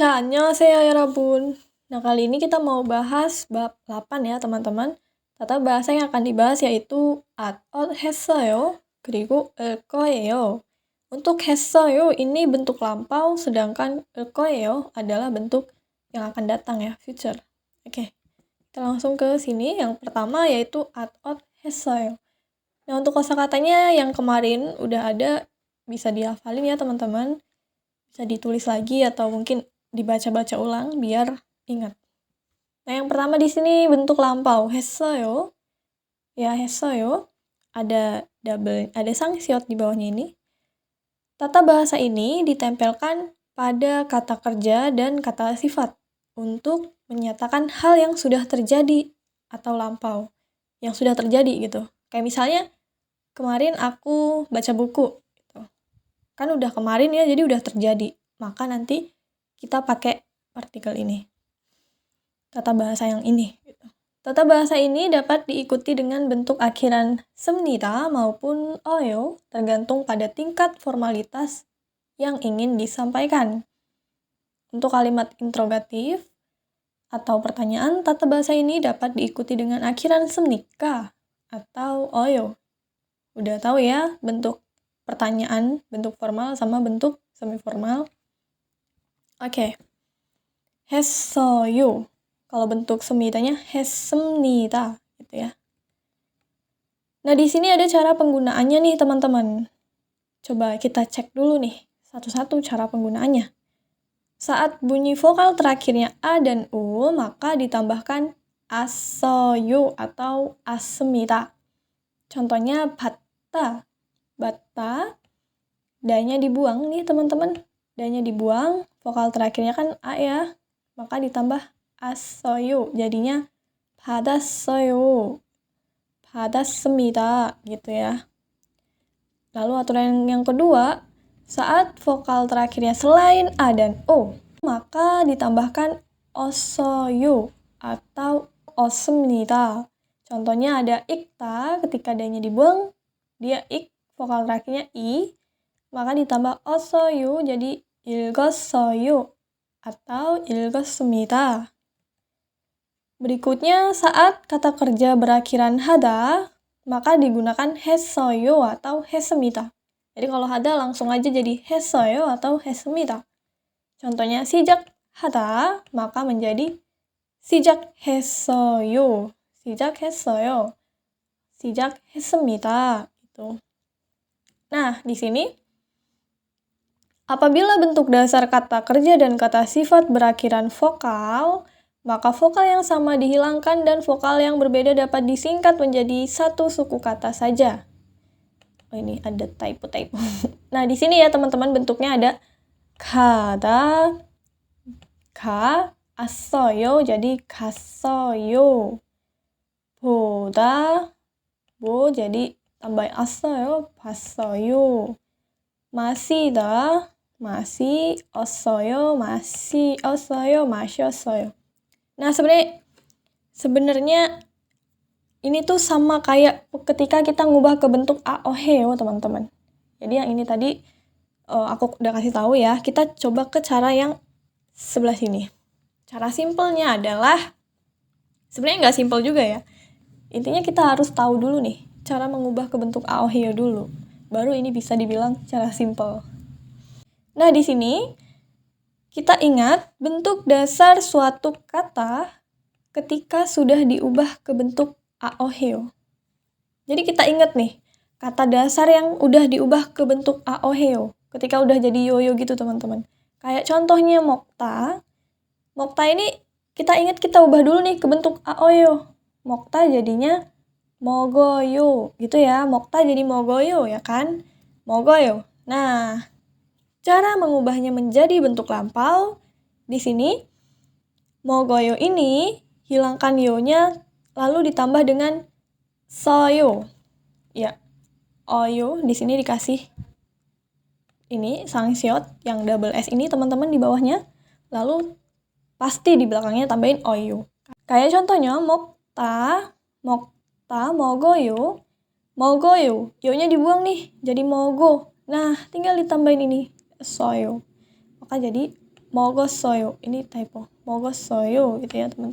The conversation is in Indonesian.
자, 안녕하세요, 여러분. Nah, kali ini kita mau bahas bab 8 ya, teman-teman. Tata bahasa yang akan dibahas yaitu 했어요, 그리고 을 거예요. Untuk 했어요 ini bentuk lampau, sedangkan 을 거예요 adalah bentuk yang akan datang ya, future. Oke, kita langsung ke sini. Yang pertama yaitu 했어요. Nah, untuk kosakatanya yang kemarin udah ada, bisa dihafalin ya, teman-teman. Bisa ditulis lagi atau mungkin dibaca-baca ulang biar ingat. Nah, yang pertama di sini bentuk lampau, 했어요. Ya, 했어요. Ada 상시ot di bawahnya ini. Tata bahasa ini ditempelkan pada kata kerja dan kata sifat untuk menyatakan hal yang sudah terjadi atau lampau. Yang sudah terjadi gitu. Kayak misalnya, kemarin aku baca buku. Gitu. Kan udah kemarin ya, jadi udah terjadi. Maka nanti kita pakai partikel ini. Tata bahasa yang ini. Tata bahasa ini dapat diikuti dengan bentuk akhiran semnita maupun oyo, tergantung pada tingkat formalitas yang ingin disampaikan. Untuk kalimat interrogatif atau pertanyaan, tata bahasa ini dapat diikuti dengan akhiran semnika atau oyo. Udah tahu ya bentuk pertanyaan, bentuk formal sama bentuk semi-formal. Oke. 했어요. Kalau bentuk semitanya 했습니다 gitu ya. Nah, di sini ada cara penggunaannya nih, teman-teman. Coba kita cek dulu nih satu-satu cara penggunaannya. Saat bunyi vokal terakhirnya a dan u, maka ditambahkan as어요 atau as습니다. Contohnya batta. Batta, da-nya dibuang nih, teman-teman. Da-nya dibuang, vokal terakhirnya kan a ya. Maka ditambah as어요, jadinya 받았어요, 받았습니다 gitu ya. Lalu aturan yang kedua, saat vokal terakhirnya selain a dan o, maka ditambahkan 어서요 atau 없습니다. Contohnya ada ikta, ketika d-nya dibuang, dia ik, vokal terakhirnya i, maka ditambah 어서요 jadi 읽었어요 atau 읽었습니다. Berikutnya, saat kata kerja berakhiran hada, maka digunakan 했어요 atau 했습니다. Jadi kalau hada langsung aja jadi 했어요 atau 했습니다. Contohnya 시작하다, maka menjadi 시작했어요, 시작했어요, 시작했습니다. Gitu. Nah, di sini apabila bentuk dasar kata kerja dan kata sifat berakhiran vokal, maka vokal yang sama dihilangkan dan vokal yang berbeda dapat disingkat menjadi satu suku kata saja. Oh, ini ada typo. Nah, di sini ya teman-teman bentuknya ada 가다, 갔어요 jadi 갔어요. 보다, 보 jadi tambah as어요, 봤어요. 마시다, 마시었어요, 마시었어요, 마셨어요. Nah, sebenarnya ini tuh sama kayak ketika kita ngubah ke bentuk a, o, he, yo, teman-teman. Jadi yang ini tadi aku udah kasih tahu ya. Kita coba ke cara yang sebelah sini. Cara simpelnya adalah, sebenarnya nggak simpel juga ya. Intinya kita harus tahu dulu nih cara mengubah ke bentuk a, o, he, yo dulu. Baru ini bisa dibilang cara simpel. Nah, di sini kita ingat bentuk dasar suatu kata ketika sudah diubah ke bentuk a, o, he, yo. Jadi kita ingat nih, kata dasar yang udah diubah ke bentuk a, o, he, yo. Ketika udah jadi yo-yo gitu, teman-teman. Kayak contohnya mokta. Mokta ini kita ingat kita ubah dulu nih ke bentuk a, o, yo. Mokta jadinya mogoyo gitu ya. Mokta jadi mogoyo ya kan? Mogoyo. Nah, cara mengubahnya menjadi bentuk lampau, di sini, mogoyo ini, hilangkan yo-nya, lalu ditambah dengan soyo. Ya, oyo, di sini dikasih ini, sangsiot, yang double S ini, teman-teman, di bawahnya. Lalu, pasti di belakangnya tambahin oyo. Kayak contohnya, mokta, mogoyo, mogoyo. Yo-nya dibuang nih, jadi mogo. Nah, tinggal ditambahin ini, soyo. Maka jadi 먹었어요. ini typo. 먹었어요 gitu ya teman-teman.